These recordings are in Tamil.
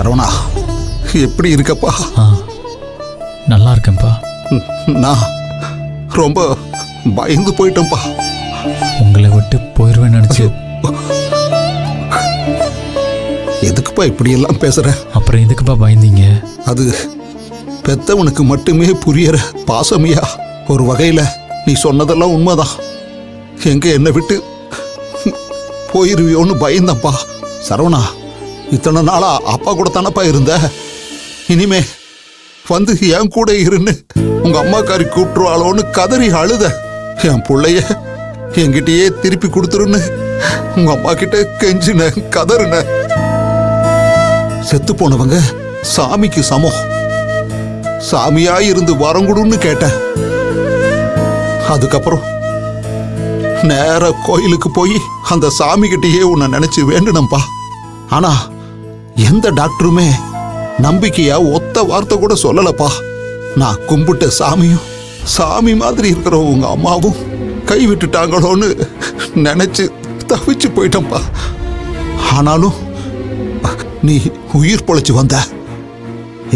சரவணா, எப்படி இருக்கப்பா? நல்லா இருக்கேன்ப்பா. நான் ரொம்ப பயந்து போயிட்டேன்ப்பா. உங்களை விட்டு போயிடுவேன் நினைச்சு. எதுக்குப்பா இப்படி எல்லாம் பேசுற? அப்புறம் எதுக்குப்பா பயந்தீங்க? அது பெத்தவனுக்கு மட்டுமே புரியற பாசமியா. ஒரு வகையில நீ சொன்னதெல்லாம் உண்மைதான். எங்க என்னை விட்டு போயிருவியோன்னு பயந்தப்பா. சரவணா, இத்தனை நாளா அப்பா கூட தானப்பா இருந்த. இனிமே வந்து என் கூட இருன்னு உங்க அம்மாக்காரி கூப்பிட்டுருவாளோன்னு கதறி அழுத. என் பிள்ளைய என்கிட்டயே திருப்பி கொடுத்துருன்னு உங்க அம்மா கிட்ட கெஞ்சின, கதறுன. செத்து போனவங்க சாமிக்கு சமம். சாமியா இருந்து வரங்குடுன்னு கேட்டேன். அதுக்கப்புறம் நேர கோயிலுக்கு போய் அந்த சாமி கிட்டயே உன்னை நினைச்சு வேண்டுனப்பா. ஆனா எந்த டாக்டருமே நம்பிக்கையா ஒத்த வார்த்தை கூட சொல்லலப்பா. நான் கும்பிட்ட சாமியும் சாமி மாதிரி இருக்கிற உங்க அம்மாவும் கை விட்டுட்டாங்களோன்னு நினைச்சு தவிச்சு போயிட்டேன்ப்பா. ஆனாலும் நீ உயிர் பொழைச்சு வந்த.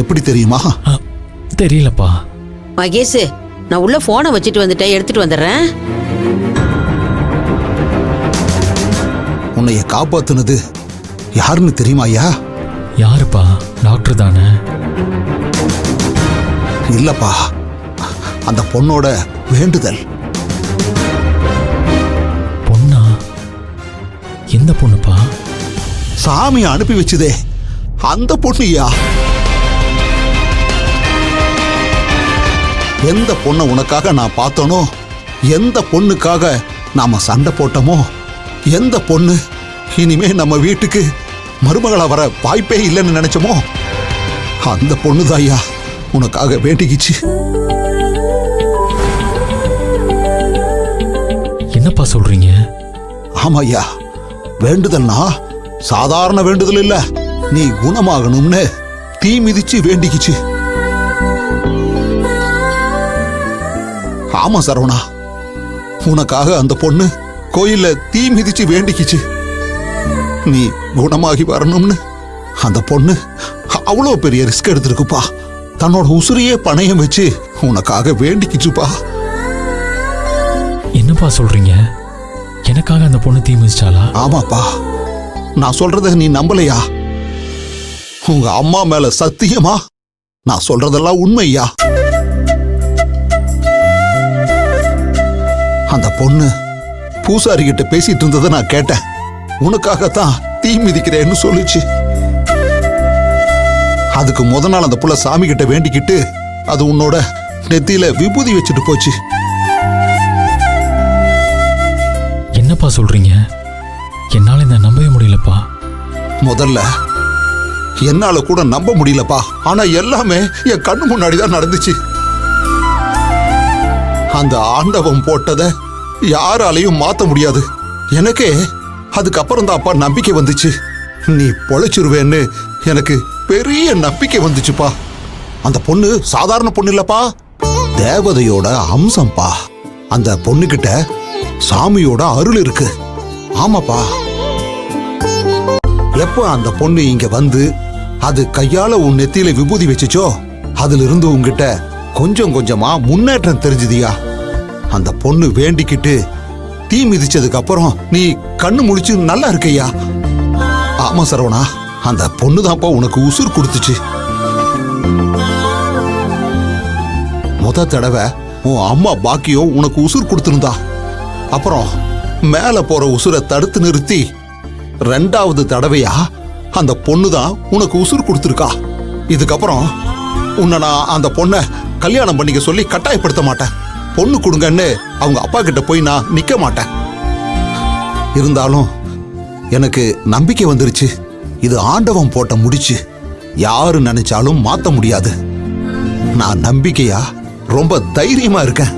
எப்படி தெரியுமா? தெரியலப்பா. மகேஷ், நான் உள்ள போனை வச்சுட்டு வந்துட்டேன், எடுத்துட்டு வந்துடுறேன். உன்னைய காப்பாத்துனது யாருன்னு தெரியுமா ஐயா? யாருப்பா? டாக்டர் தானே? இல்லப்பா, அந்த பொண்ணோட வேண்டுதல். பொண்ணா? எந்த பொண்ணுப்பா? சாமி அனுப்பி வச்சுதே அந்த பொண்ணுயா. எந்த பொண்ணை உனக்காக நான் பார்த்தனோ, எந்த பொண்ணுக்காக நாம சண்டை போட்டோமோ, எந்த பொண்ணு இனிமே நம்ம வீட்டுக்கு மருமகளா வர வாய்ப்பே இல்லைன்னு நினைச்சோமோ, அந்த பொண்ணுதாய்யா உனக்காக வேண்டிக்கிச்சு. என்னப்பா சொல்றீங்க? ஆமாய்யா, வேண்டுதல்னா சாதாரண வேண்டுதல் இல்ல. நீ குணமாகணும்னு தீ மிதிச்சு வேண்டிக்கிச்சு. ஆமா சரவணா, உனக்காக அந்த பொண்ணு கோயில்ல தீ மிதிச்சு வேண்டிக்கிச்சு. நீ குணமாகி வரணும்னு அந்த பொண்ணு அவ்வளோ பெரிய ரிஸ்க் எடுத்திருக்குப்பா. தன்னோட உசுரையே பணையம் வச்சு உனக்காக வேண்டிக்கிச்சுப்பா. என்னப்பா சொல்றீங்க? எனக்காக அந்த பொண்ணு தீ மிதிச்சாளா? ஆமாப்பா, நான் சொல்றத நீ நம்பலையா? உங்க அம்மா மேல சத்தியமா நான் சொல்றதெல்லாம் உண்மையா? அந்த பொண்ணு பூசாரி கிட்ட பேசிட்டு இருந்ததை நான் கேட்டேன். உனக்காகத்தான் தீ மிதிக்கிறேன்னு சொல்லிச்சு. அதுக்கு முத நாள் அந்த புள்ள சாமி கிட்ட வேண்டிக்கிட்டு அது உன்னோட நெத்தியில விபூதி வச்சுட்டு போச்சு. என்னப்பா சொல்றீங்க? என்னால இந்த நம்பவே முடியலப்பா. முதல்ல என்னால கூட நம்ப முடியலப்பா. ஆனா எல்லாமே என் கண்ணு முன்னாடிதான் நடந்துச்சு. அந்த ஆண்டவன் போட்டதை யாராலையும் மாத்த முடியாது. எனக்கே அதுக்கப்புறம் தான் அப்பா நம்பிக்கை வந்துச்சு. நீ பொழைச்சிருவேன்னு எனக்கு பெரிய நம்பிக்கை வந்துச்சுப்பா. அந்த பொண்ணு சாதாரண பொண்ணு இல்லப்பா, தேவதையோட அம்சம்பா. அந்த பொண்ணுகிட்ட சாமியோட அருள் இருக்கு. ஆமாப்பா, எப்ப அந்த பொண்ணு இங்க வந்து அது கையால உன் நெத்தியில விபூதி வச்சுச்சோ, அதுல இருந்து உங்ககிட்ட கொஞ்சம் கொஞ்சமா முன்னேற்றம் தெரிஞ்சுதியா. அந்த பொண்ணு வேண்டிக்கிட்டு தீ மிதிச்சதுக்கு அப்புறம் நீ கண்ணு முழிச்சு நல்லா இருக்கையா. ஆமா சரவணா, அந்த பொண்ணுதான்ப்பா உனக்கு உசுர் கொடுத்துச்சு. முத தடவை உன் அம்மா பாக்கியம் உனக்கு உசுர் கொடுத்திருந்தா. அப்புறம் மேல போற உசுரை தடுத்து நிறுத்தி 2வது தடவையா அந்த பொண்ணுதான் உனக்கு உசுர் கொடுத்துருக்கா. இதுக்கப்புறம் உன்னை நான் அந்த பொண்ணை கல்யாணம் பண்ணிக்க சொல்லி கட்டாயப்படுத்த மாட்டேன். பொண்ணு கொடுங்கன்னு அவங்க அப்பா கிட்ட போய் நான் நிக்க மாட்டேன். இருந்தாலும் எனக்கு நம்பிக்கை வந்துருச்சு. இது ஆண்டவன் போட்ட முடிச்சு, யாரு நினைச்சாலும் மாத்த முடியாது. நான் நம்பிக்கையா ரொம்ப தைரியமா இருக்கேன்.